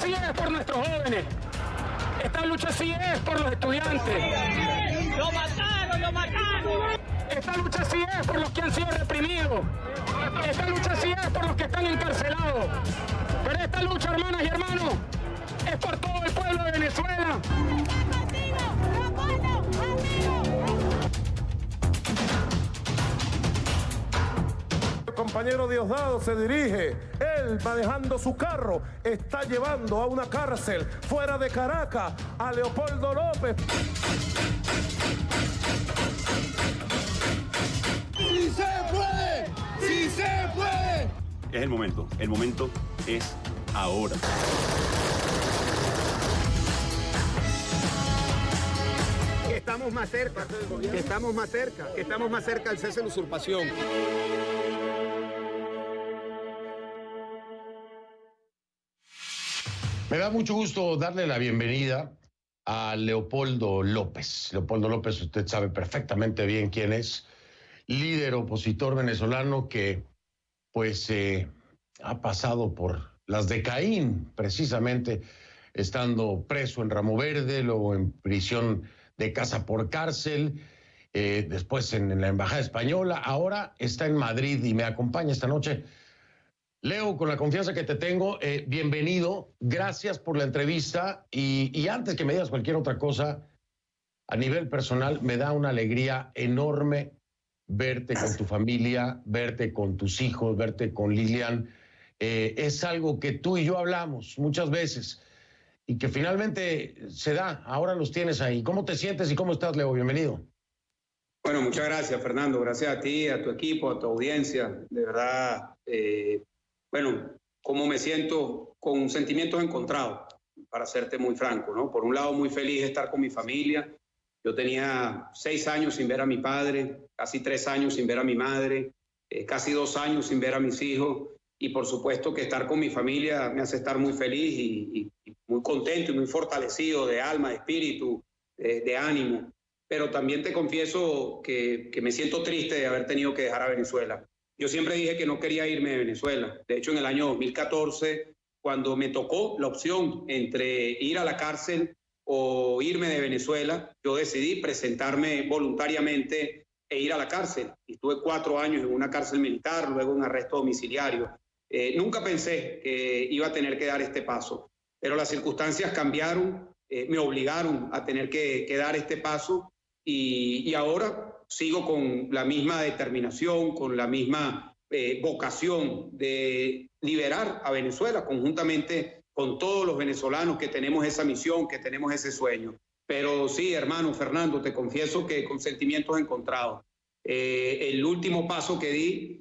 sí es por nuestros jóvenes. Esta lucha sí es por los estudiantes. ¡Lo mataron, lo mataron! Esta lucha sí es por los que han sido reprimidos. Esta lucha sí es por los que están encarcelados. Pero esta lucha, hermanas y hermanos, es por todo el pueblo de Venezuela. El compañero Diosdado se dirige, él manejando su carro, está llevando a una cárcel fuera de Caracas a Leopoldo López. ¡Sí se puede! ¡Sí se puede! Es el momento es ahora. Estamos más cerca, estamos más cerca del cese de la usurpación. Me da mucho gusto darle la bienvenida a Leopoldo López. Leopoldo López, usted sabe perfectamente bien quién es, líder opositor venezolano que pues ha pasado por las de Caín, precisamente estando preso en Ramo Verde, luego en prisión de casa por cárcel, después en la Embajada Española, ahora está en Madrid y me acompaña esta noche. Leo, con la confianza que te tengo, bienvenido, gracias por la entrevista y antes que me digas cualquier otra cosa, a nivel personal me da una alegría enorme verte con tu familia, verte con tus hijos, verte con Lilian. Es algo que tú y yo hablamos muchas veces y que finalmente se da, ahora los tienes ahí. ¿Cómo te sientes y cómo estás, Leo? Bienvenido. Bueno, muchas gracias, Fernando. Gracias a ti, a tu equipo, a tu audiencia. De verdad, bueno, cómo me siento con sentimientos encontrados, para serte muy franco, ¿no? Por un lado, muy feliz de estar con mi familia. Yo tenía 6 años sin ver a mi padre, casi 3 años sin ver a mi madre, casi 2 años sin ver a mis hijos. Y por supuesto que estar con mi familia me hace estar muy feliz y muy contento y muy fortalecido de alma, de espíritu, de ánimo. Pero también te confieso que me siento triste de haber tenido que dejar a Venezuela. Yo siempre dije que no quería irme de Venezuela. De hecho, en el año 2014, cuando me tocó la opción entre ir a la cárcel o irme de Venezuela, yo decidí presentarme voluntariamente e ir a la cárcel. Y estuve 4 años en una cárcel militar, luego en arresto domiciliario. Nunca pensé que iba a tener que dar este paso, pero las circunstancias cambiaron, me obligaron a tener que dar este paso y ahora sigo con la misma determinación, con la misma vocación de liberar a Venezuela conjuntamente con todos los venezolanos que tenemos esa misión, que tenemos ese sueño. Pero sí, hermano Fernando, te confieso que con sentimientos encontrados. El último paso que di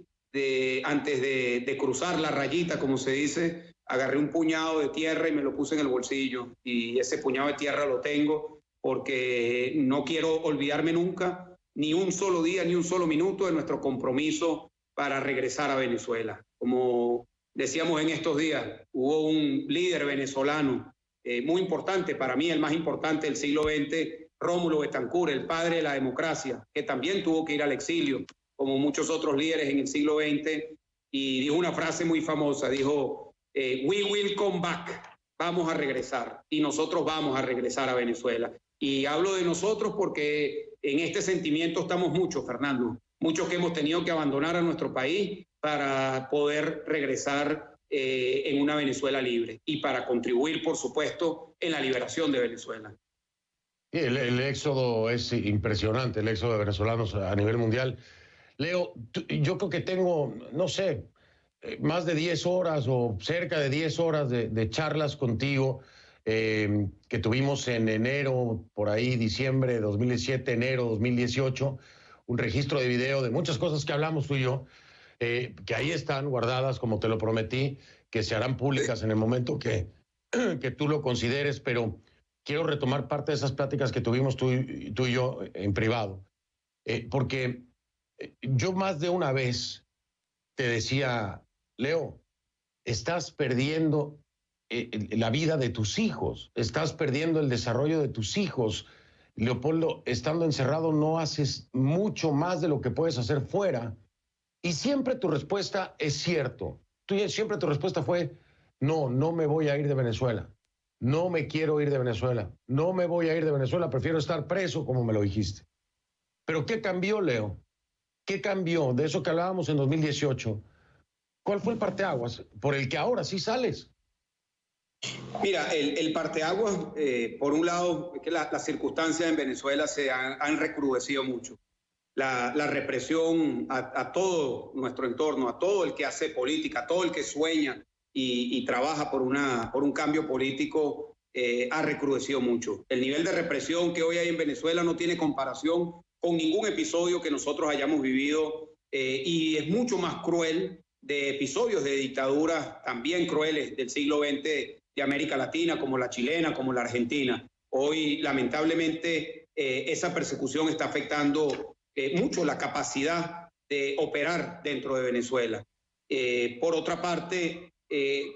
antes de cruzar la rayita, como se dice, agarré un puñado de tierra y me lo puse en el bolsillo. Y ese puñado de tierra lo tengo porque no quiero olvidarme nunca, ni un solo día, ni un solo minuto de nuestro compromiso para regresar a Venezuela. Como decíamos en estos días, hubo un líder venezolano muy importante, para mí el más importante del siglo XX, Rómulo Betancourt, el padre de la democracia, que también tuvo que ir al exilio, como muchos otros líderes en el siglo XX, y dijo una frase muy famosa, dijo, we will come back, vamos a regresar, y nosotros vamos a regresar a Venezuela. Y hablo de nosotros porque en este sentimiento estamos muchos, Fernando, muchos que hemos tenido que abandonar a nuestro país para poder regresar en una Venezuela libre y para contribuir, por supuesto, en la liberación de Venezuela. El éxodo es impresionante, el éxodo de venezolanos a nivel mundial. Leo, yo creo que tengo, no sé, más de 10 horas o cerca de 10 horas de charlas contigo que tuvimos en enero, por ahí diciembre de 2017, enero de 2018, un registro de video de muchas cosas que hablamos tú y yo, que ahí están guardadas, como te lo prometí, que se harán públicas en el momento que tú lo consideres, pero quiero retomar parte de esas pláticas que tuvimos tú y yo en privado, porque yo más de una vez te decía, Leo, estás perdiendo la vida de tus hijos, estás perdiendo el desarrollo de tus hijos. Leopoldo, estando encerrado no haces mucho más de lo que puedes hacer fuera. Y siempre tu respuesta es cierto. Siempre tu respuesta fue, no me voy a ir de Venezuela. No me quiero ir de Venezuela. No me voy a ir de Venezuela. Prefiero estar preso, como me lo dijiste. Pero ¿qué cambió, Leo? ¿Qué cambió de eso que hablábamos en 2018? ¿Cuál fue el parteaguas por el que ahora sí sales? Mira, el parteaguas, por un lado, es que las circunstancias en Venezuela se han recrudecido mucho. La represión a todo nuestro entorno, a todo el que hace política, a todo el que sueña y trabaja por un cambio político, ha recrudecido mucho. El nivel de represión que hoy hay en Venezuela no tiene comparación con ningún episodio que nosotros hayamos vivido y es mucho más cruel de episodios de dictaduras también crueles del siglo XX de América Latina, como la chilena, como la argentina. Hoy, lamentablemente, esa persecución está afectando mucho la capacidad de operar dentro de Venezuela. Por otra parte,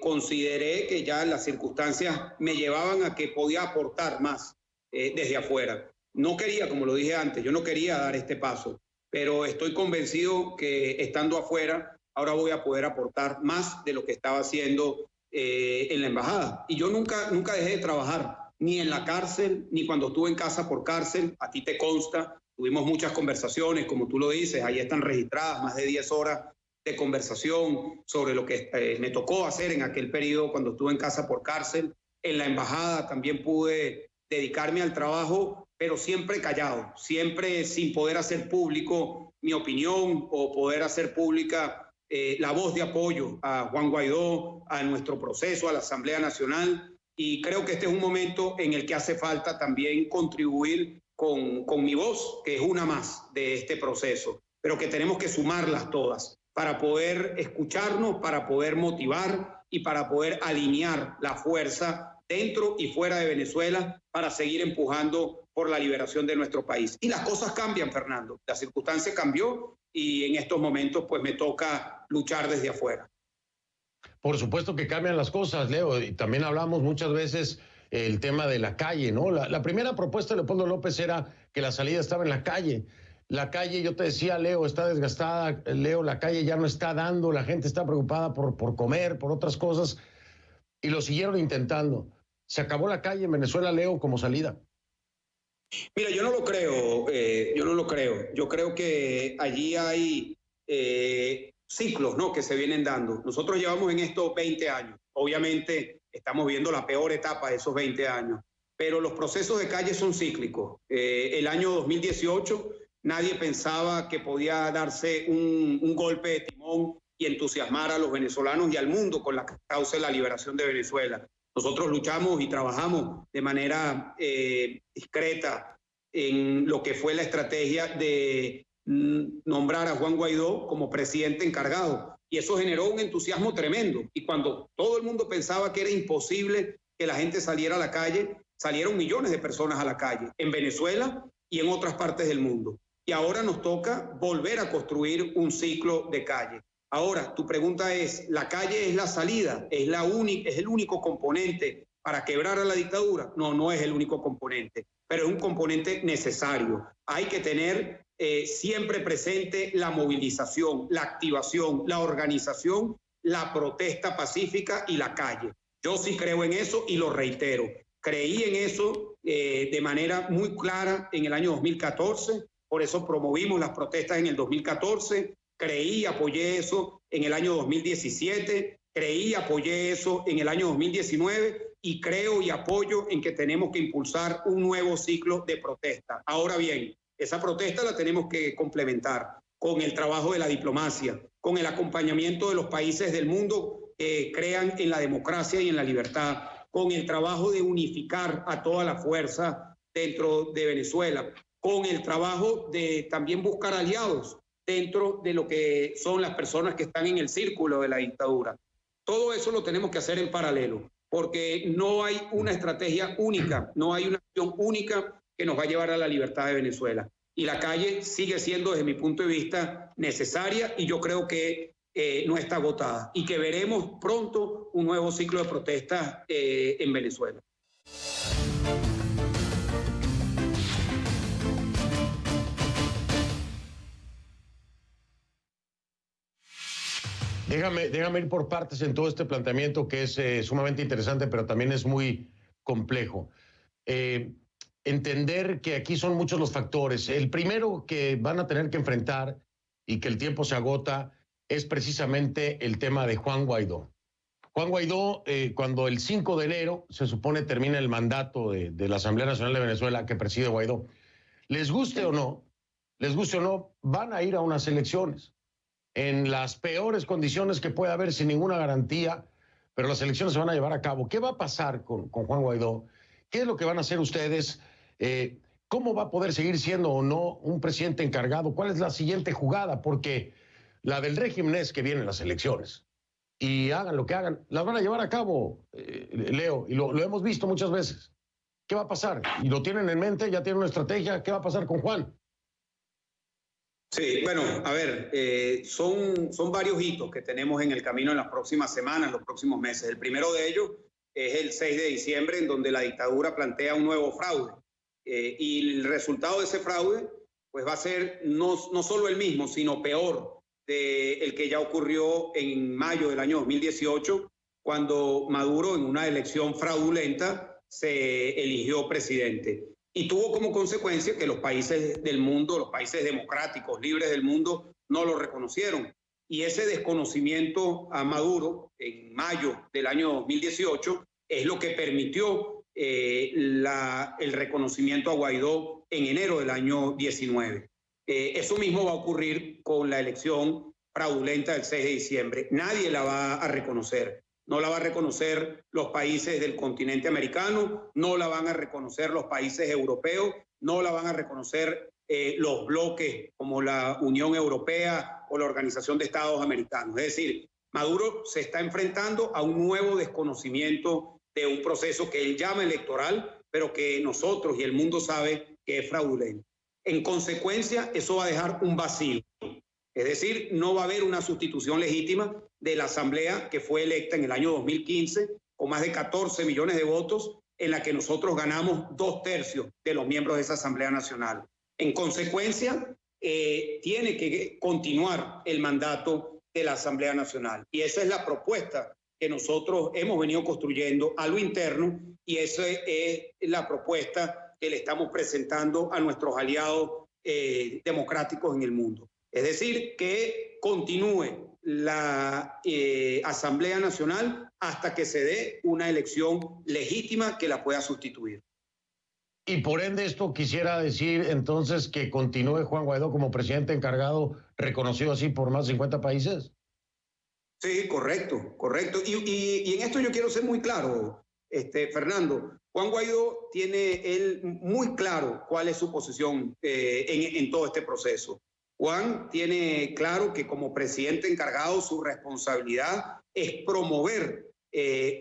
consideré que ya las circunstancias me llevaban a que podía aportar más desde afuera. No quería, como lo dije antes, yo no quería dar este paso, pero estoy convencido que estando afuera, ahora voy a poder aportar más de lo que estaba haciendo en la embajada. Y yo nunca dejé de trabajar, ni en la cárcel, ni cuando estuve en casa por cárcel. A ti te consta, tuvimos muchas conversaciones, como tú lo dices, ahí están registradas más de 10 horas de conversación sobre lo que me tocó hacer en aquel periodo cuando estuve en casa por cárcel. En la embajada también pude dedicarme al trabajo, pero siempre callado, siempre sin poder hacer público mi opinión o poder hacer pública la voz de apoyo a Juan Guaidó, a nuestro proceso, a la Asamblea Nacional, y creo que este es un momento en el que hace falta también contribuir con mi voz, que es una más de este proceso, pero que tenemos que sumarlas todas para poder escucharnos, para poder motivar y para poder alinear la fuerza dentro y fuera de Venezuela para seguir empujando por la liberación de nuestro país. Y las cosas cambian, Fernando, la circunstancia cambió y en estos momentos pues me toca luchar desde afuera. Por supuesto que cambian las cosas, Leo, y también hablamos muchas veces el tema de la calle, ¿no? La primera propuesta de Leopoldo López era que la salida estaba en la calle. La calle, yo te decía, Leo, está desgastada, Leo, la calle ya no está dando, la gente está preocupada por comer, por otras cosas, y lo siguieron intentando. ¿Se acabó la calle en Venezuela, Leo, como salida? Mira, yo no lo creo, Yo creo que allí hay ciclos, ¿no?, que se vienen dando. Nosotros llevamos en esto 20 años. Obviamente estamos viendo la peor etapa de esos 20 años, pero los procesos de calle son cíclicos. El año 2018 nadie pensaba que podía darse un golpe de timón y entusiasmar a los venezolanos y al mundo con la causa de la liberación de Venezuela. Nosotros luchamos y trabajamos de manera discreta en lo que fue la estrategia de nombrar a Juan Guaidó como presidente encargado. Y eso generó un entusiasmo tremendo. Y cuando todo el mundo pensaba que era imposible que la gente saliera a la calle, salieron millones de personas a la calle, en Venezuela y en otras partes del mundo. Y ahora nos toca volver a construir un ciclo de calle. Ahora, tu pregunta es, ¿la calle es la salida? ¿Es el único componente para quebrar a la dictadura? No, no es el único componente, pero es un componente necesario. Hay que tener siempre presente la movilización, la activación, la organización, la protesta pacífica y la calle. Yo sí creo en eso y lo reitero. Creí en eso de manera muy clara en el año 2014, por eso promovimos las protestas en el 2014, creí y apoyé eso en el año 2017, creí y apoyé eso en el año 2019 y creo y apoyo en que tenemos que impulsar un nuevo ciclo de protesta. Ahora bien, esa protesta la tenemos que complementar con el trabajo de la diplomacia, con el acompañamiento de los países del mundo que crean en la democracia y en la libertad, con el trabajo de unificar a toda la fuerza dentro de Venezuela, con el trabajo de también buscar aliados dentro de lo que son las personas que están en el círculo de la dictadura. Todo eso lo tenemos que hacer en paralelo, porque no hay una estrategia única, no hay una acción única que nos va a llevar a la libertad de Venezuela. Y la calle sigue siendo, desde mi punto de vista, necesaria y yo creo que no está agotada y que veremos pronto un nuevo ciclo de protestas en Venezuela. Déjame ir por partes en todo este planteamiento que es sumamente interesante, pero también es muy complejo. Entender que aquí son muchos los factores. El primero que van a tener que enfrentar y que el tiempo se agota es precisamente el tema de Juan Guaidó. Juan Guaidó, cuando el 5 de enero se supone termina el mandato de la Asamblea Nacional de Venezuela que preside Guaidó, les guste o no, van a ir a unas elecciones en las peores condiciones que pueda haber, sin ninguna garantía, pero las elecciones se van a llevar a cabo. ¿Qué va a pasar con Juan Guaidó? ¿Qué es lo que van a hacer ustedes? ¿Cómo va a poder seguir siendo o no un presidente encargado? ¿Cuál es la siguiente jugada? Porque la del régimen es que vienen las elecciones. Y hagan lo que hagan, las van a llevar a cabo, Leo, y lo hemos visto muchas veces. ¿Qué va a pasar? Y lo tienen en mente, ya tienen una estrategia. ¿Qué va a pasar con Juan? Sí, bueno, a ver, son varios hitos que tenemos en el camino en las próximas semanas, en los próximos meses. El primero de ellos es el 6 de diciembre, en donde la dictadura plantea un nuevo fraude. Y el resultado de ese fraude pues va a ser no solo el mismo, sino peor de el que ya ocurrió en mayo del año 2018, cuando Maduro, en una elección fraudulenta, se eligió presidente. Y tuvo como consecuencia que los países del mundo, los países democráticos, libres del mundo, no lo reconocieron. Y ese desconocimiento a Maduro en mayo del año 2018 es lo que permitió el reconocimiento a Guaidó en enero del año 19. Eso mismo va a ocurrir con la elección fraudulenta del 6 de diciembre. Nadie la va a reconocer. No la va a reconocer los países del continente americano, no la van a reconocer los países europeos, no la van a reconocer los bloques como la Unión Europea o la Organización de Estados Americanos. Es decir, Maduro se está enfrentando a un nuevo desconocimiento de un proceso que él llama electoral, pero que nosotros y el mundo sabe que es fraudulento. En consecuencia, eso va a dejar un vacío. Es decir, no va a haber una sustitución legítima de la Asamblea que fue electa en el año 2015 con más de 14 millones de votos, en la que nosotros ganamos 2/3 de los miembros de esa Asamblea Nacional. En consecuencia, tiene que continuar el mandato de la Asamblea Nacional. Y esa es la propuesta que nosotros hemos venido construyendo a lo interno, y esa es la propuesta que le estamos presentando a nuestros aliados democráticos en el mundo. Es decir, que continúe la Asamblea Nacional hasta que se dé una elección legítima que la pueda sustituir. Y por ende esto quisiera decir entonces que continúe Juan Guaidó como presidente encargado, reconocido así por más de 50 países. Sí, correcto. Y en esto yo quiero ser muy claro, Fernando. Juan Guaidó tiene él muy claro cuál es su posición en todo este proceso. Juan tiene claro que como presidente encargado su responsabilidad es promover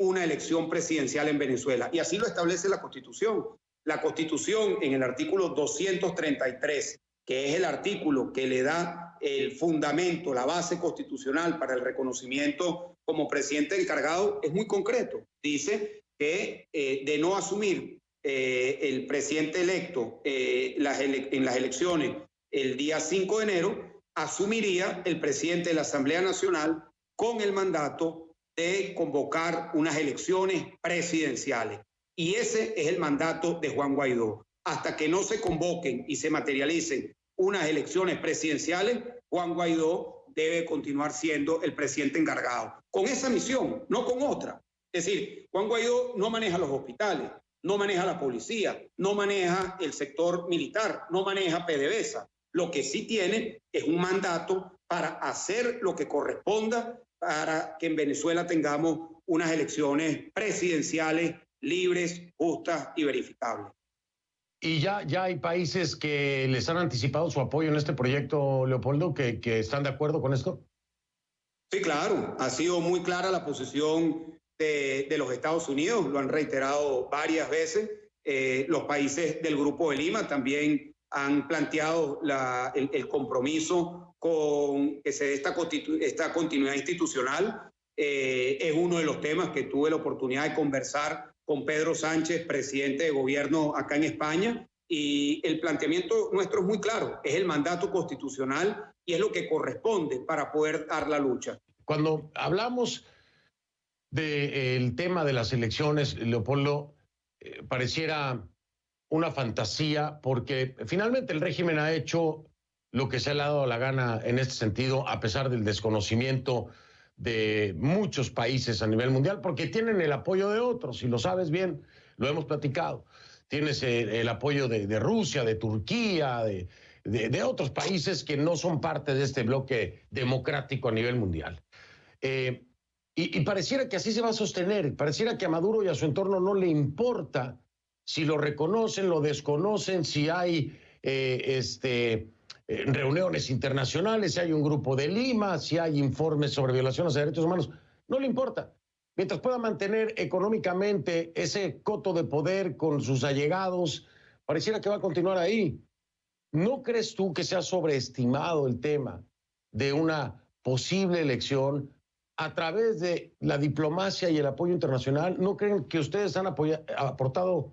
una elección presidencial en Venezuela, y así lo establece la Constitución. La Constitución, en el artículo 233, que es el artículo que le da el fundamento, la base constitucional para el reconocimiento como presidente encargado, es muy concreto. Dice que de no asumir el presidente electo en las elecciones el día 5 de enero, asumiría el presidente de la Asamblea Nacional con el mandato de convocar unas elecciones presidenciales. Y ese es el mandato de Juan Guaidó. Hasta que no se convoquen y se materialicen unas elecciones presidenciales, Juan Guaidó debe continuar siendo el presidente encargado. Con esa misión, no con otra. Es decir, Juan Guaidó no maneja los hospitales, no maneja la policía, no maneja el sector militar, no maneja PDVSA. Lo que sí tiene es un mandato para hacer lo que corresponda para que en Venezuela tengamos unas elecciones presidenciales libres, justas y verificables. ¿Y ya hay países que les han anticipado su apoyo en este proyecto, Leopoldo, que están de acuerdo con esto? Sí, claro. Ha sido muy clara la posición de los Estados Unidos, lo han reiterado varias veces. Los países del Grupo de Lima también han planteado el compromiso con que se dé esta continuidad institucional. Es uno de los temas que tuve la oportunidad de conversar con Pedro Sánchez, presidente de gobierno acá en España, y el planteamiento nuestro es muy claro, es el mandato constitucional y es lo que corresponde para poder dar la lucha. Cuando hablamos del tema de las elecciones, Leopoldo, pareciera una fantasía, porque finalmente el régimen ha hecho lo que se le ha dado la gana en este sentido, a pesar del desconocimiento de muchos países a nivel mundial, porque tienen el apoyo de otros, y lo sabes bien, lo hemos platicado. Tienes el apoyo de Rusia, de Turquía, de otros países que no son parte de este bloque democrático a nivel mundial. Y pareciera que así se va a sostener, pareciera que a Maduro y a su entorno no le importa si lo reconocen, lo desconocen, si hay reuniones internacionales, si hay un grupo de Lima, si hay informes sobre violaciones de derechos humanos, no le importa. Mientras pueda mantener económicamente ese coto de poder con sus allegados, pareciera que va a continuar ahí. ¿No crees tú que se ha sobreestimado el tema de una posible elección a través de la diplomacia y el apoyo internacional? ¿No creen que ustedes han apostado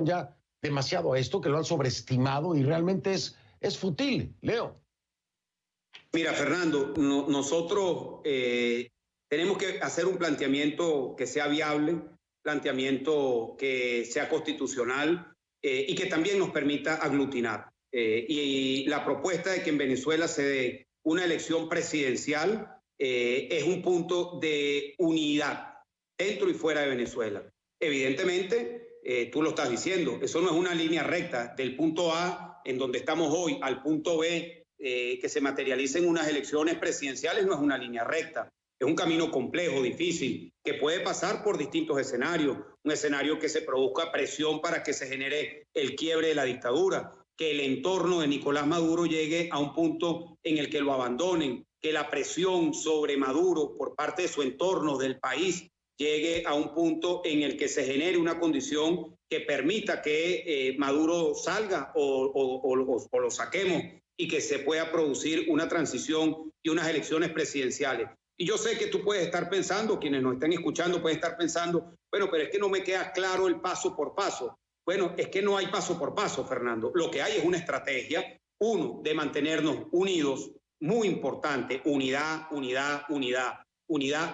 ya demasiado a esto, que lo han sobreestimado y realmente es fútil, Leo? Mira, Fernando, nosotros tenemos que hacer un planteamiento que sea viable, planteamiento que sea constitucional y que también nos permita aglutinar. Y la propuesta de que en Venezuela se dé una elección presidencial es un punto de unidad dentro y fuera de Venezuela. Evidentemente, tú lo estás diciendo, eso no es una línea recta del punto A, en donde estamos hoy, al punto B, que se materialicen unas elecciones presidenciales, no es una línea recta. Es un camino complejo, difícil, que puede pasar por distintos escenarios. Un escenario que se produzca presión para que se genere el quiebre de la dictadura, que el entorno de Nicolás Maduro llegue a un punto en el que lo abandonen, que la presión sobre Maduro por parte de su entorno, del país, llegue a un punto en el que se genere una condición que permita que Maduro salga o lo saquemos y que se pueda producir una transición y unas elecciones presidenciales. Y yo sé que tú puedes estar pensando, quienes nos están escuchando pueden estar pensando, bueno, pero es que no me queda claro el paso por paso. Bueno, es que no hay paso por paso, Fernando. Lo que hay es una estrategia, uno, de mantenernos unidos, muy importante, unidad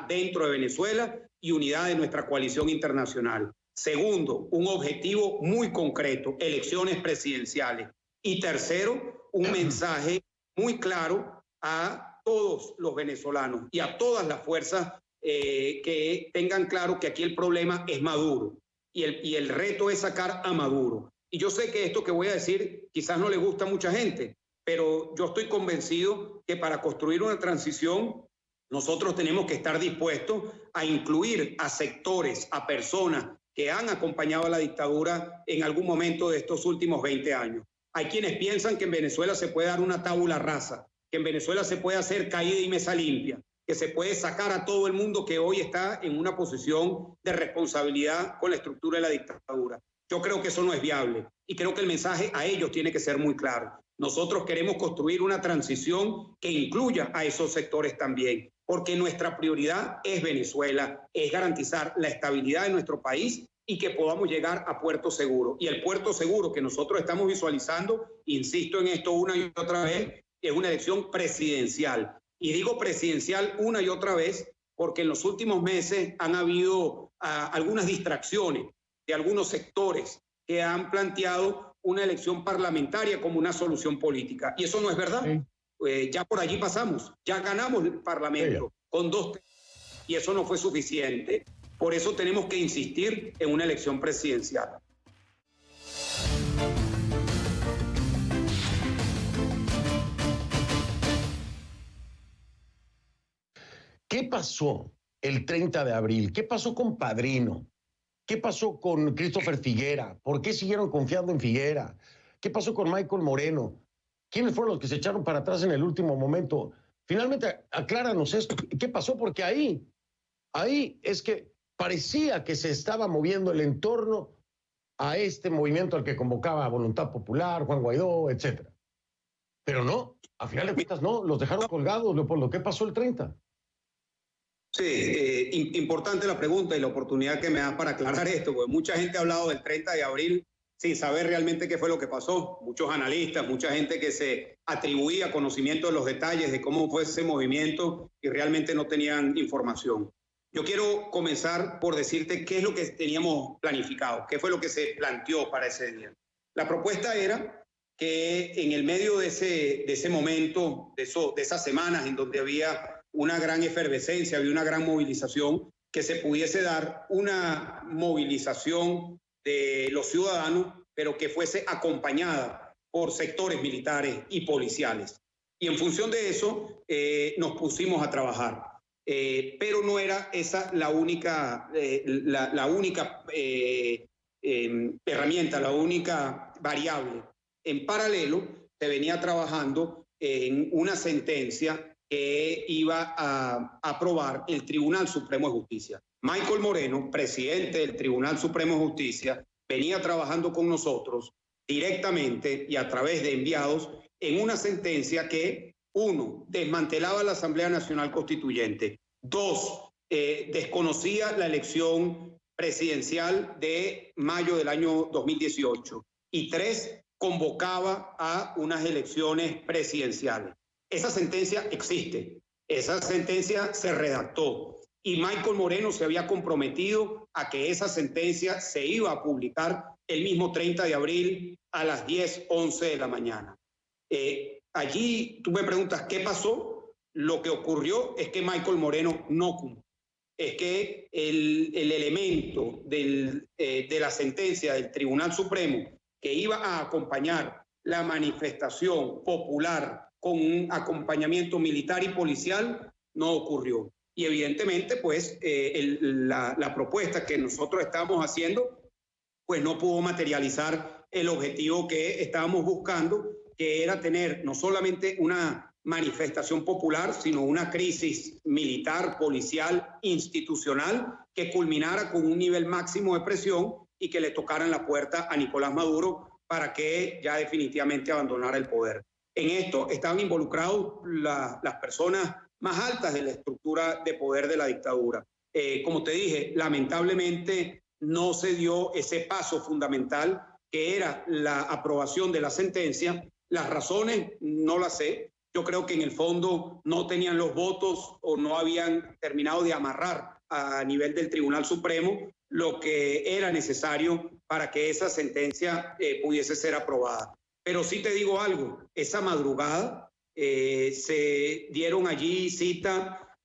dentro de Venezuela y unidad de nuestra coalición internacional. Segundo, un objetivo muy concreto, elecciones presidenciales. Y tercero, un mensaje muy claro a todos los venezolanos y a todas las fuerzas que tengan claro que aquí el problema es Maduro y el reto es sacar a Maduro. Y yo sé que esto que voy a decir quizás no le gusta a mucha gente, pero yo estoy convencido que para construir una transición nosotros tenemos que estar dispuestos a incluir a sectores, a personas que han acompañado a la dictadura en algún momento de estos últimos 20 años. Hay quienes piensan que en Venezuela se puede dar una tabula rasa, que en Venezuela se puede hacer caída y mesa limpia, que se puede sacar a todo el mundo que hoy está en una posición de responsabilidad con la estructura de la dictadura. Yo creo que eso no es viable y creo que el mensaje a ellos tiene que ser muy claro. Nosotros queremos construir una transición que incluya a esos sectores también, porque nuestra prioridad es Venezuela, es garantizar la estabilidad de nuestro país y que podamos llegar a puerto seguro. Y el puerto seguro que nosotros estamos visualizando, insisto en esto una y otra vez, es una elección presidencial. Y digo presidencial una y otra vez porque en los últimos meses han habido algunas distracciones de algunos sectores que han planteado una elección parlamentaria como una solución política. Y eso no es verdad. Ya por allí pasamos, ya ganamos el Parlamento con 2 y eso no fue suficiente. Por eso tenemos que insistir en una elección presidencial. ¿Qué pasó el 30 de abril? ¿Qué pasó con Padrino? ¿Qué pasó con Christopher Figuera? ¿Por qué siguieron confiando en Figuera? ¿Qué pasó con Michael Moreno? ¿Quiénes fueron los que se echaron para atrás en el último momento? Finalmente, acláranos esto. ¿Qué pasó? Porque ahí es que parecía que se estaba moviendo el entorno a este movimiento al que convocaba Voluntad Popular, Juan Guaidó, etc. Pero no, a final de cuentas no, los dejaron colgados, Leopoldo. ¿Qué pasó el 30? Sí, importante la pregunta y la oportunidad que me da para aclarar esto, porque mucha gente ha hablado del 30 de abril sin saber realmente qué fue lo que pasó. Muchos analistas, mucha gente que se atribuía conocimiento de los detalles de cómo fue ese movimiento y realmente no tenían información. Yo quiero comenzar por decirte qué es lo que teníamos planificado, qué fue lo que se planteó para ese día. La propuesta era que en el medio de ese momento, de esas semanas en donde había una gran efervescencia, había una gran movilización, que se pudiese dar una movilización de los ciudadanos, pero que fuese acompañada por sectores militares y policiales. Y en función de eso nos pusimos a trabajar. Pero no era esa la única herramienta, la única variable. En paralelo, se venía trabajando en una sentencia que iba a aprobar el Tribunal Supremo de Justicia. Michael Moreno, presidente del Tribunal Supremo de Justicia, venía trabajando con nosotros directamente y a través de enviados en una sentencia que, 1, desmantelaba la Asamblea Nacional Constituyente, 2, desconocía la elección presidencial de mayo del año 2018 y 3, convocaba a unas elecciones presidenciales. Esa sentencia existe, esa sentencia se redactó y Michael Moreno se había comprometido a que esa sentencia se iba a publicar el mismo 30 de abril a las 10:11 de la mañana. Allí tú me preguntas, ¿qué pasó? Lo que ocurrió es que Michael Moreno no cumplió. Es que el elemento de la sentencia del Tribunal Supremo que iba a acompañar la manifestación popular con un acompañamiento militar y policial no ocurrió. Y evidentemente, pues, la propuesta que nosotros estábamos haciendo, pues no pudo materializar el objetivo que estábamos buscando, que era tener no solamente una manifestación popular, sino una crisis militar, policial, institucional, que culminara con un nivel máximo de presión y que le tocaran la puerta a Nicolás Maduro para que ya definitivamente abandonara el poder. En esto estaban involucrados las personas más altas de la estructura de poder de la dictadura. Como te dije, lamentablemente no se dio ese paso fundamental que era la aprobación de la sentencia. Las razones no las sé. Yo creo que en el fondo no tenían los votos o no habían terminado de amarrar a nivel del Tribunal Supremo lo que era necesario para que esa sentencia pudiese ser aprobada. Pero sí te digo algo, esa madrugada se dieron allí cita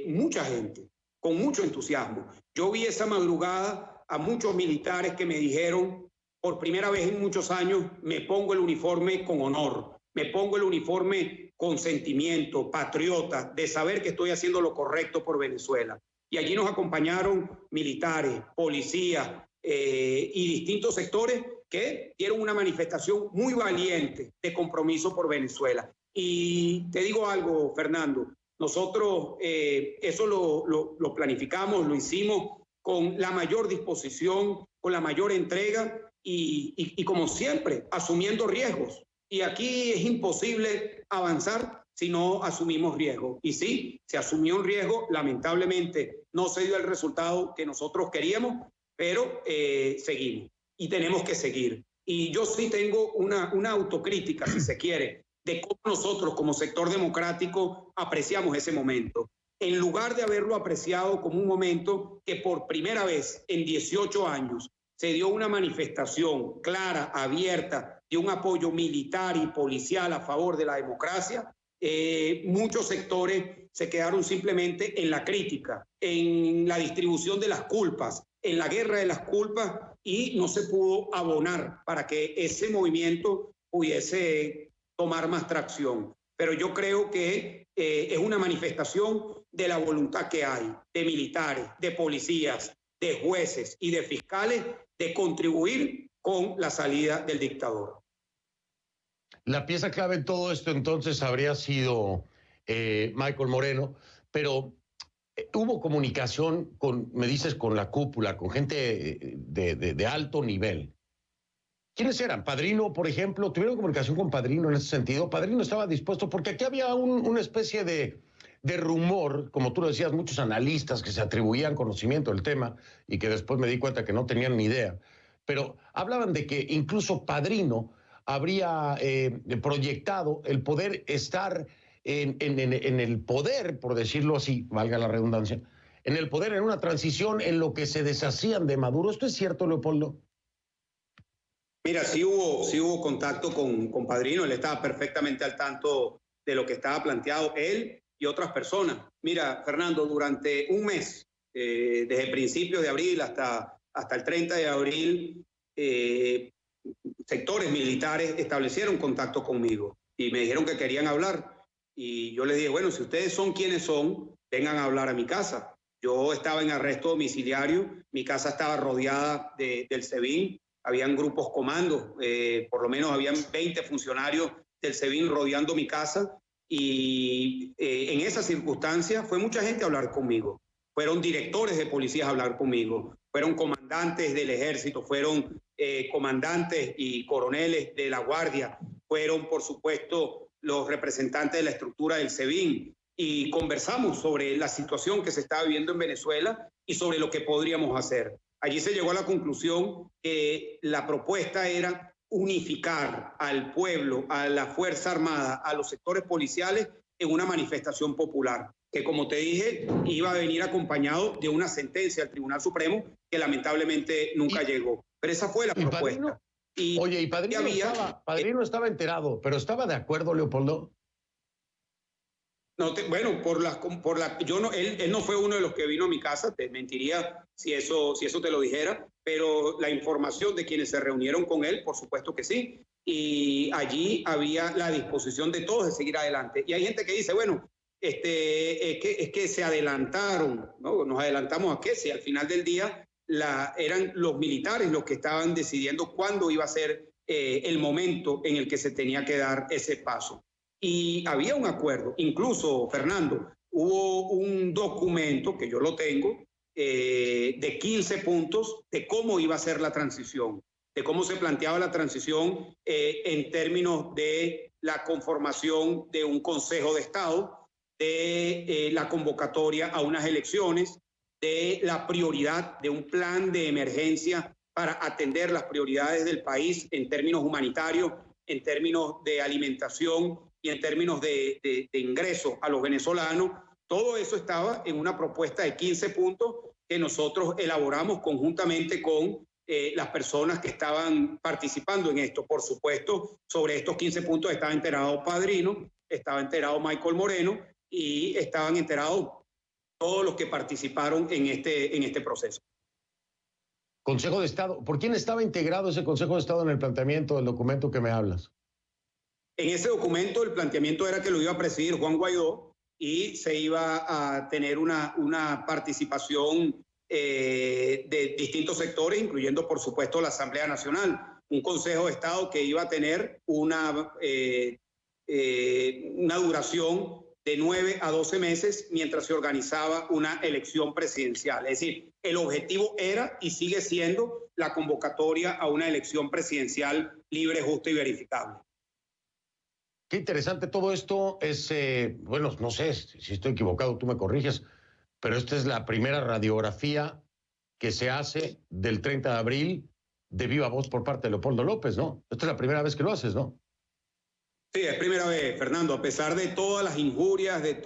mucha gente, con mucho entusiasmo. Yo vi esa madrugada a muchos militares que me dijeron, por primera vez en muchos años, me pongo el uniforme con honor, me pongo el uniforme con sentimiento, patriota, de saber que estoy haciendo lo correcto por Venezuela. Y allí nos acompañaron militares, policías y distintos sectores que dieron una manifestación muy valiente de compromiso por Venezuela. Y te digo algo, Fernando, nosotros eso lo planificamos, lo hicimos con la mayor disposición, con la mayor entrega y como siempre, asumiendo riesgos. Y aquí es imposible avanzar si no asumimos riesgos. Y sí, se asumió un riesgo, lamentablemente no se dio el resultado que nosotros queríamos, pero seguimos y tenemos que seguir. Y yo sí tengo una autocrítica, si se quiere, de cómo nosotros como sector democrático apreciamos ese momento. En lugar de haberlo apreciado como un momento que por primera vez en 18 años se dio una manifestación clara, abierta, de un apoyo militar y policial a favor de la democracia, muchos sectores se quedaron simplemente en la crítica, en la distribución de las culpas, en la guerra de las culpas, y no se pudo abonar para que ese movimiento pudiese tomar más tracción. Pero yo creo que es una manifestación de la voluntad que hay de militares, de policías, de jueces y de fiscales de contribuir con la salida del dictador. La pieza clave en todo esto entonces habría sido Michael Moreno, pero hubo comunicación con, me dices, con la cúpula, con gente de alto nivel. ¿Quiénes eran? Padrino, por ejemplo, ¿tuvieron comunicación con Padrino en ese sentido? Padrino estaba dispuesto, porque aquí había una especie de rumor, como tú lo decías, muchos analistas que se atribuían conocimiento del tema y que después me di cuenta que no tenían ni idea, pero hablaban de que incluso Padrino habría proyectado el poder estar en el poder, por decirlo así, valga la redundancia, en el poder, en una transición en lo que se deshacían de Maduro. ¿Esto es cierto, Leopoldo? Mira, sí hubo contacto con Padrino, él estaba perfectamente al tanto de lo que estaba planteado, él y otras personas. Mira, Fernando, durante un mes, desde principios de abril hasta el 30 de abril, sectores militares establecieron contacto conmigo y me dijeron que querían hablar. Y yo les dije, bueno, si ustedes son quienes son, vengan a hablar a mi casa. Yo estaba en arresto domiciliario, mi casa estaba rodeada del SEBIN, habían grupos comandos, por lo menos habían 20 funcionarios del SEBIN rodeando mi casa, y en esa circunstancia fue mucha gente a hablar conmigo. Fueron directores de policías a hablar conmigo, fueron comandantes del ejército, fueron comandantes y coroneles de la Guardia, fueron, por supuesto, los representantes de la estructura del SEBIN, y conversamos sobre la situación que se estaba viviendo en Venezuela y sobre lo que podríamos hacer. Allí se llegó a la conclusión que la propuesta era unificar al pueblo, a la Fuerza Armada, a los sectores policiales en una manifestación popular, que, como te dije, iba a venir acompañado de una sentencia del Tribunal Supremo que lamentablemente nunca llegó. Pero esa fue la propuesta. Padrino estaba enterado, pero ¿estaba de acuerdo, Leopoldo? No, bueno, él no fue uno de los que vino a mi casa, te mentiría si eso te lo dijera, pero la información de quienes se reunieron con él, por supuesto que sí, y allí había la disposición de todos de seguir adelante. Y hay gente que dice, bueno, es que se adelantaron, ¿no? ¿Nos adelantamos a qué? Si al final del día eran los militares los que estaban decidiendo cuándo iba a ser el momento en el que se tenía que dar ese paso. Y había un acuerdo, incluso, Fernando, hubo un documento, que yo lo tengo, de 15 puntos de cómo iba a ser la transición, de cómo se planteaba la transición en términos de la conformación de un Consejo de Estado, de la convocatoria a unas elecciones, de la prioridad de un plan de emergencia para atender las prioridades del país en términos humanitarios, en términos de alimentación y en términos de ingresos a los venezolanos. Todo eso estaba en una propuesta de 15 puntos que nosotros elaboramos conjuntamente con las personas que estaban participando en esto. Por supuesto, sobre estos 15 puntos estaba enterado Padrino, estaba enterado Michael Moreno y estaban enterados todos los que participaron en este proceso. Consejo de Estado. ¿Por quién estaba integrado ese Consejo de Estado en el planteamiento del documento que me hablas? En ese documento el planteamiento era que lo iba a presidir Juan Guaidó y se iba a tener una participación de distintos sectores, incluyendo, por supuesto, la Asamblea Nacional. Un Consejo de Estado que iba a tener una duración de 9 a 12 meses mientras se organizaba una elección presidencial. Es decir, el objetivo era y sigue siendo la convocatoria a una elección presidencial libre, justa y verificable. Qué interesante todo esto. Es, bueno, no sé si estoy equivocado, tú me corriges, pero esta es la primera radiografía que se hace del 30 de abril de viva voz por parte de Leopoldo López, ¿no? Esta es la primera vez que lo haces, ¿no? Sí, es primera vez, Fernando, a pesar de todas las injurias, de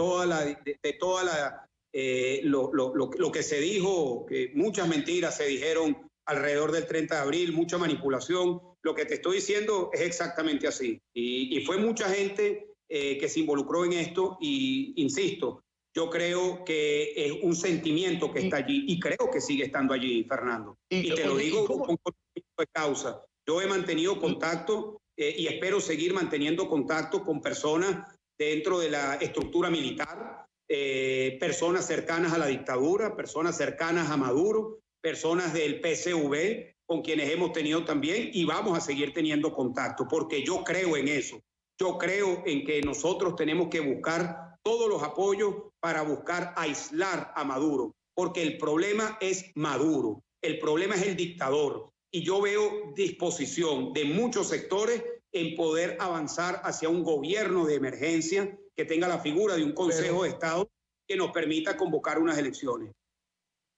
lo que se dijo, que muchas mentiras se dijeron alrededor del 30 de abril, mucha manipulación. Lo que te estoy diciendo es exactamente así. Y fue mucha gente que se involucró en esto y, insisto, yo creo que es un sentimiento que está allí y creo que sigue estando allí, Fernando. Y te lo digo con conocimiento de causa. Yo he mantenido contacto y espero seguir manteniendo contacto con personas dentro de la estructura militar, personas cercanas a la dictadura, personas cercanas a Maduro, personas del PSV, con quienes hemos tenido también y vamos a seguir teniendo contacto, porque yo creo en eso. Yo creo en que nosotros tenemos que buscar todos los apoyos para buscar aislar a Maduro, porque el problema es Maduro, el problema es el dictador. Y yo veo disposición de muchos sectores en poder avanzar hacia un gobierno de emergencia que tenga la figura de un Consejo de Estado que nos permita convocar unas elecciones.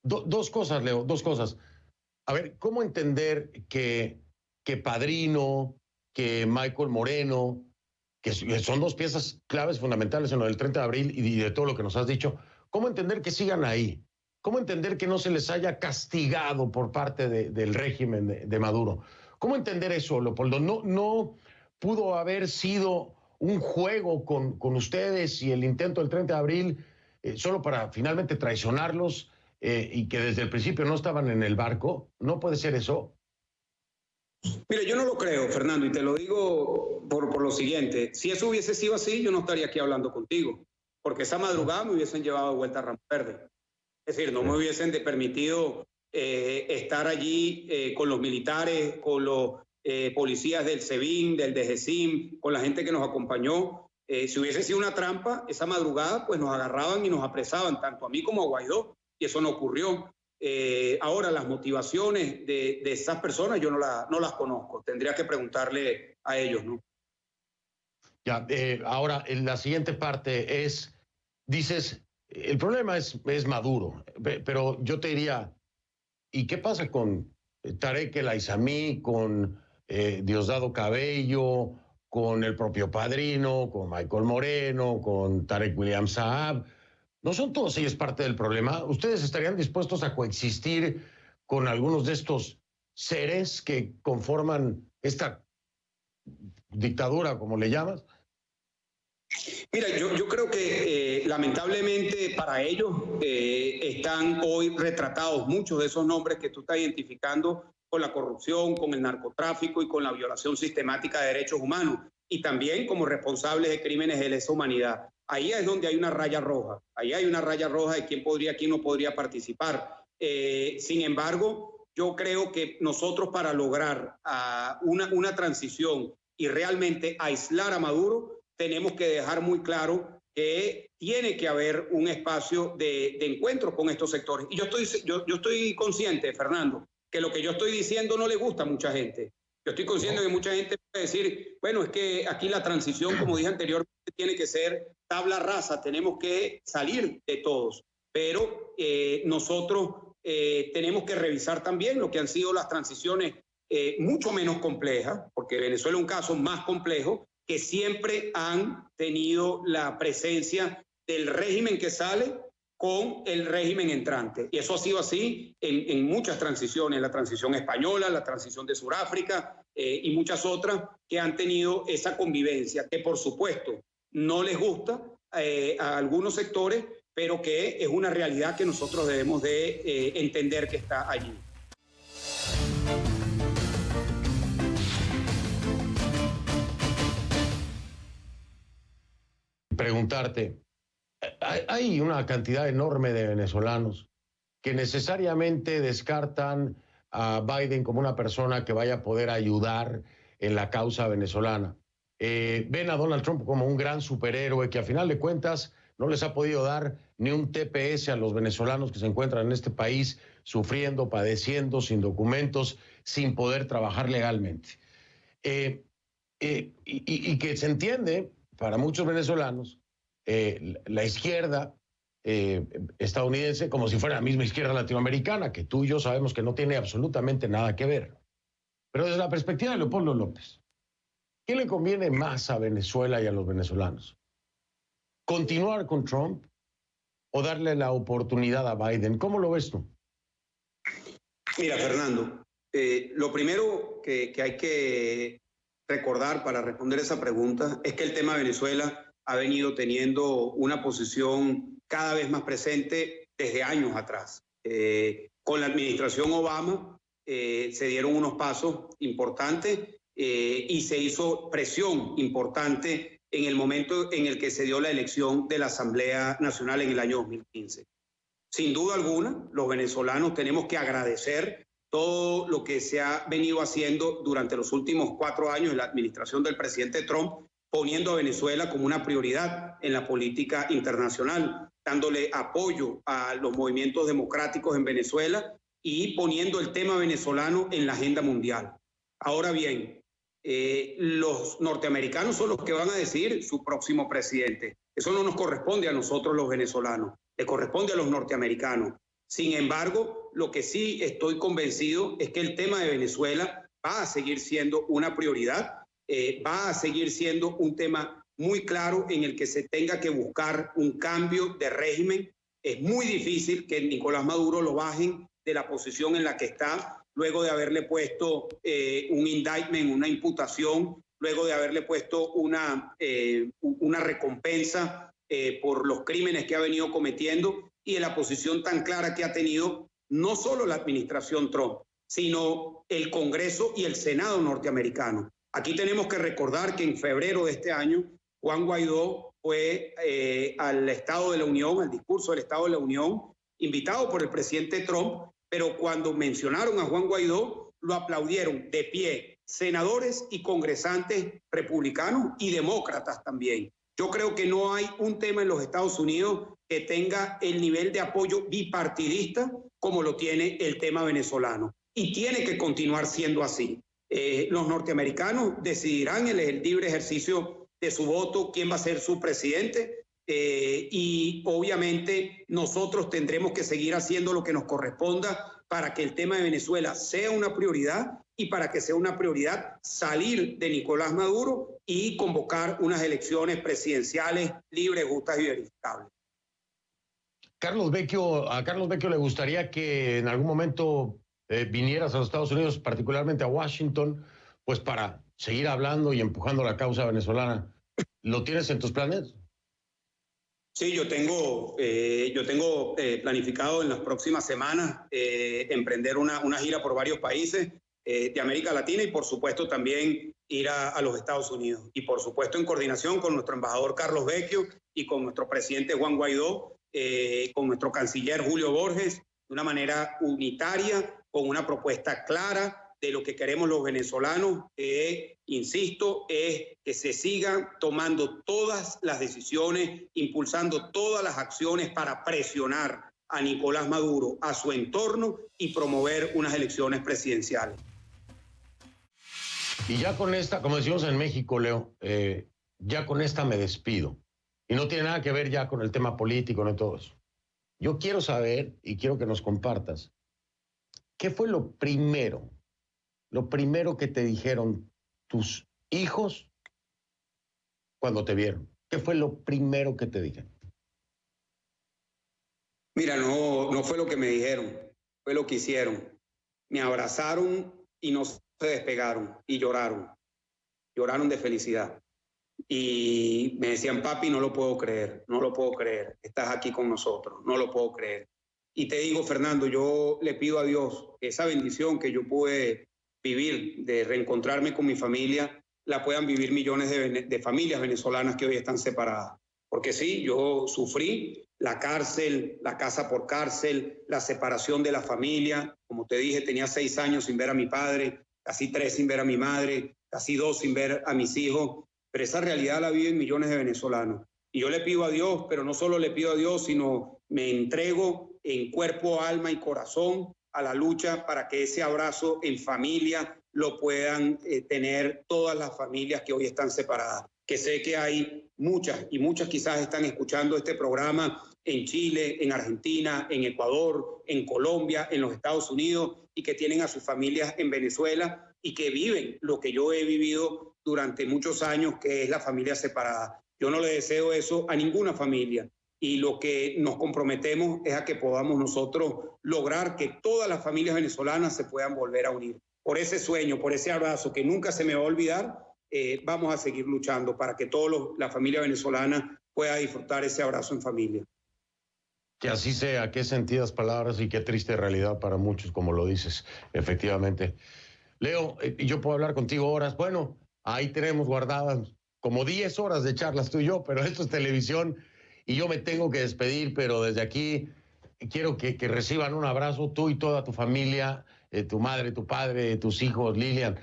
Dos cosas, Leo, dos cosas. A ver, ¿cómo entender que Padrino, que Michael Moreno, que son dos piezas claves fundamentales en lo del 30 de abril y de todo lo que nos has dicho, cómo entender que sigan ahí? ¿Cómo entender que no se les haya castigado por parte del régimen de Maduro? ¿Cómo entender eso, Leopoldo? ¿No pudo haber sido un juego con ustedes y el intento del 30 de abril solo para finalmente traicionarlos y que desde el principio no estaban en el barco? ¿No puede ser eso? Mira, yo no lo creo, Fernando, y te lo digo por lo siguiente. Si eso hubiese sido así, yo no estaría aquí hablando contigo, porque esa madrugada me hubiesen llevado de vuelta a Ramo Verde. Es decir, no me hubiesen permitido estar allí con los militares, con los policías del SEBIN, del DGCIM, con la gente que nos acompañó. Si hubiese sido una trampa, esa madrugada pues nos agarraban y nos apresaban, tanto a mí como a Guaidó, y eso no ocurrió. Ahora, las motivaciones de esas personas yo no las conozco. Tendría que preguntarle a ellos, ¿no? Ya, ahora, en la siguiente parte es, dices, el problema es Maduro, pero yo te diría, ¿y qué pasa con Tarek El Aizami, con Diosdado Cabello, con el propio Padrino, con Michael Moreno, con Tarek William Saab? ¿No son todos ellos parte del problema? ¿Ustedes estarían dispuestos a coexistir con algunos de estos seres que conforman esta dictadura, como le llamas? Mira, yo creo que lamentablemente para ellos están hoy retratados muchos de esos nombres que tú estás identificando con la corrupción, con el narcotráfico y con la violación sistemática de derechos humanos, y también como responsables de crímenes de lesa humanidad. Ahí es donde hay una raya roja. Ahí hay una raya roja de quién no podría participar. Sin embargo, yo creo que nosotros, para lograr una transición y realmente aislar a Maduro, tenemos que dejar muy claro que tiene que haber un espacio de encuentro con estos sectores. Y yo estoy consciente, Fernando, que lo que yo estoy diciendo no le gusta a mucha gente. Yo estoy consciente que mucha gente puede decir, bueno, es que aquí la transición, como dije anteriormente, tiene que ser tabla rasa, tenemos que salir de todos. Pero nosotros tenemos que revisar también lo que han sido las transiciones mucho menos complejas, porque Venezuela es un caso más complejo, que siempre han tenido la presencia del régimen que sale con el régimen entrante. Y eso ha sido así en muchas transiciones, la transición española, la transición de Sudáfrica y muchas otras que han tenido esa convivencia, que por supuesto no les gusta a algunos sectores, pero que es una realidad que nosotros debemos de entender que está allí. Preguntarte, hay una cantidad enorme de venezolanos que necesariamente descartan a Biden como una persona que vaya a poder ayudar en la causa venezolana. Ven a Donald Trump como un gran superhéroe que a final de cuentas no les ha podido dar ni un TPS a los venezolanos que se encuentran en este país sufriendo, padeciendo, sin documentos, sin poder trabajar legalmente. Y que se entiende para muchos venezolanos la izquierda estadounidense como si fuera la misma izquierda latinoamericana, que tú y yo sabemos que no tiene absolutamente nada que ver. Pero desde la perspectiva de Leopoldo López, ¿qué le conviene más a Venezuela y a los venezolanos? ¿Continuar con Trump o darle la oportunidad a Biden? ¿Cómo lo ves tú? Mira, Fernando, lo primero que hay que recordar para responder esa pregunta es que el tema de Venezuela ha venido teniendo una posición cada vez más presente desde años atrás. Con la administración Obama se dieron unos pasos importantes y se hizo presión importante en el momento en el que se dio la elección de la Asamblea Nacional en el año 2015. Sin duda alguna, los venezolanos tenemos que agradecer todo lo que se ha venido haciendo durante los últimos 4 años en la administración del presidente Trump, poniendo a Venezuela como una prioridad en la política internacional, dándole apoyo a los movimientos democráticos en Venezuela y poniendo el tema venezolano en la agenda mundial. Ahora bien, los norteamericanos son los que van a decidir su próximo presidente. Eso no nos corresponde a nosotros los venezolanos, le corresponde a los norteamericanos. Sin embargo, lo que sí estoy convencido es que el tema de Venezuela va a seguir siendo una prioridad, va a seguir siendo un tema muy claro en el que se tenga que buscar un cambio de régimen. Es muy difícil que Nicolás Maduro lo bajen de la posición en la que está, luego de haberle puesto un indictment, una imputación, luego de haberle puesto una recompensa por los crímenes que ha venido cometiendo y en la posición tan clara que ha tenido no solo la administración Trump, sino el Congreso y el Senado norteamericano. Aquí tenemos que recordar que en febrero de este año, Juan Guaidó fue al Estado de la Unión, al discurso del Estado de la Unión, invitado por el presidente Trump, pero cuando mencionaron a Juan Guaidó, lo aplaudieron de pie senadores y congresantes republicanos y demócratas también. Yo creo que no hay un tema en los Estados Unidos que tenga el nivel de apoyo bipartidista como lo tiene el tema venezolano. Y tiene que continuar siendo así. Los norteamericanos decidirán en el libre ejercicio de su voto quién va a ser su presidente y obviamente nosotros tendremos que seguir haciendo lo que nos corresponda para que el tema de Venezuela sea una prioridad y para que sea una prioridad salir de Nicolás Maduro y convocar unas elecciones presidenciales libres, justas y verificables. A Carlos Vecchio le gustaría que en algún momento vinieras a los Estados Unidos, particularmente a Washington, pues para seguir hablando y empujando la causa venezolana. ¿Lo tienes en tus planes? Sí, yo tengo planificado en las próximas semanas emprender una gira por varios países de América Latina y por supuesto también ir a los Estados Unidos. Y por supuesto en coordinación con nuestro embajador Carlos Vecchio y con nuestro presidente Juan Guaidó, con nuestro canciller Julio Borges, de una manera unitaria, con una propuesta clara de lo que queremos los venezolanos, insisto, es que se sigan tomando todas las decisiones, impulsando todas las acciones para presionar a Nicolás Maduro, a su entorno y promover unas elecciones presidenciales. Y ya con esta, como decimos en México, Leo, ya con esta me despido. Y no tiene nada que ver ya con el tema político, no todo eso. Yo quiero saber y quiero que nos compartas, ¿qué fue lo primero que te dijeron tus hijos cuando te vieron? ¿Qué fue lo primero que te dijeron? Mira, no fue lo que me dijeron, fue lo que hicieron. Me abrazaron y no se despegaron y lloraron de felicidad. Y me decían, papi, no lo puedo creer, estás aquí con nosotros, no lo puedo creer. Y te digo, Fernando, yo le pido a Dios esa bendición que yo pude vivir, de reencontrarme con mi familia, la puedan vivir millones de familias venezolanas que hoy están separadas. Porque sí, yo sufrí la cárcel, la casa por cárcel, la separación de la familia. Como te dije, tenía 6 años sin ver a mi padre, casi 3 sin ver a mi madre, casi 2 sin ver a mis hijos. Pero esa realidad la viven millones de venezolanos. Y yo le pido a Dios, pero no solo le pido a Dios, sino me entrego en cuerpo, alma y corazón a la lucha para que ese abrazo en familia lo puedan tener todas las familias que hoy están separadas. Que sé que hay muchas, y muchas quizás están escuchando este programa en Chile, en Argentina, en Ecuador, en Colombia, en los Estados Unidos, y que tienen a sus familias en Venezuela y que viven lo que yo he vivido durante muchos años, que es la familia separada. Yo no le deseo eso a ninguna familia. Y lo que nos comprometemos es a que podamos nosotros lograr que todas las familias venezolanas se puedan volver a unir. Por ese sueño, por ese abrazo que nunca se me va a olvidar, vamos a seguir luchando para que toda la familia venezolana pueda disfrutar ese abrazo en familia. Que así sea, qué sentidas palabras y qué triste realidad para muchos, como lo dices, efectivamente. Leo, yo puedo hablar contigo horas. Bueno, ahí tenemos guardadas como 10 horas de charlas tú y yo, pero esto es televisión. Y yo me tengo que despedir, pero desde aquí quiero que reciban un abrazo, tú y toda tu familia, tu madre, tu padre, tus hijos, Lilian.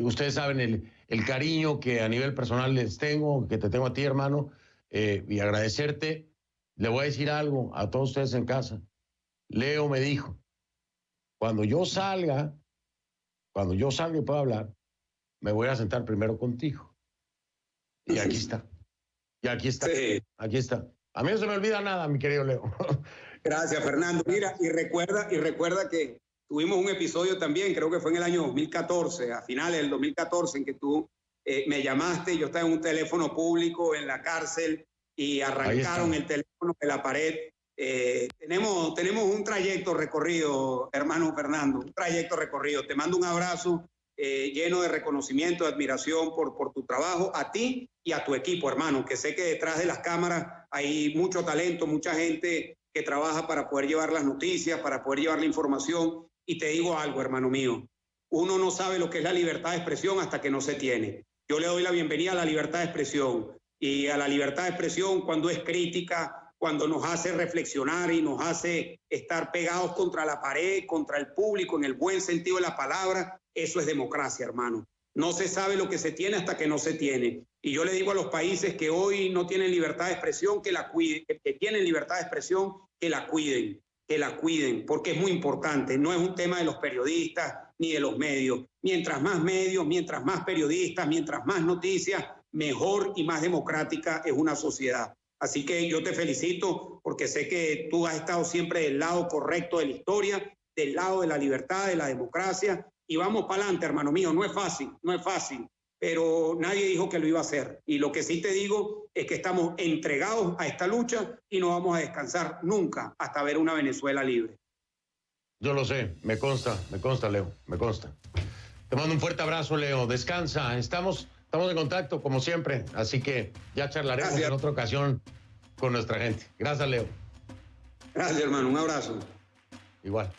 Ustedes saben el cariño que a nivel personal les tengo, que te tengo a ti, hermano, y agradecerte. Le voy a decir algo a todos ustedes en casa. Leo me dijo, cuando yo salga y pueda hablar, me voy a sentar primero contigo. Y aquí está. Y aquí está, sí. Aquí está. A mí no se me olvida nada, mi querido Leo. Gracias, Fernando. Mira, y recuerda que tuvimos un episodio también, creo que fue en el año 2014, a finales del 2014, en que tú me llamaste, yo estaba en un teléfono público en la cárcel y arrancaron el teléfono de la pared. Tenemos un trayecto recorrido, hermano Fernando, un trayecto recorrido. Te mando un abrazo lleno de reconocimiento, de admiración por tu trabajo, a ti y a tu equipo, hermano, que sé que detrás de las cámaras hay mucho talento, mucha gente que trabaja para poder llevar las noticias, para poder llevar la información. Y te digo algo, hermano mío, uno no sabe lo que es la libertad de expresión hasta que no se tiene. Yo le doy la bienvenida a la libertad de expresión, y a la libertad de expresión cuando es crítica, cuando nos hace reflexionar y nos hace estar pegados contra la pared, contra el público, en el buen sentido de la palabra. Eso es democracia, hermano. No se sabe lo que se tiene hasta que no se tiene. Y yo le digo a los países que hoy no tienen libertad de expresión, que la cuiden, que tienen libertad de expresión, que la cuiden, porque es muy importante. No es un tema de los periodistas ni de los medios. Mientras más medios, mientras más periodistas, mientras más noticias, mejor y más democrática es una sociedad. Así que yo te felicito porque sé que tú has estado siempre del lado correcto de la historia, del lado de la libertad, de la democracia, y vamos para adelante, hermano mío. No es fácil, pero nadie dijo que lo iba a hacer. Y lo que sí te digo es que estamos entregados a esta lucha y no vamos a descansar nunca hasta ver una Venezuela libre. Yo lo sé, me consta, Leo, me consta. Te mando un fuerte abrazo, Leo. Descansa, estamos en contacto como siempre, así que ya charlaremos en otra ocasión con nuestra gente. Gracias, Leo. Gracias, hermano. Un abrazo. Igual.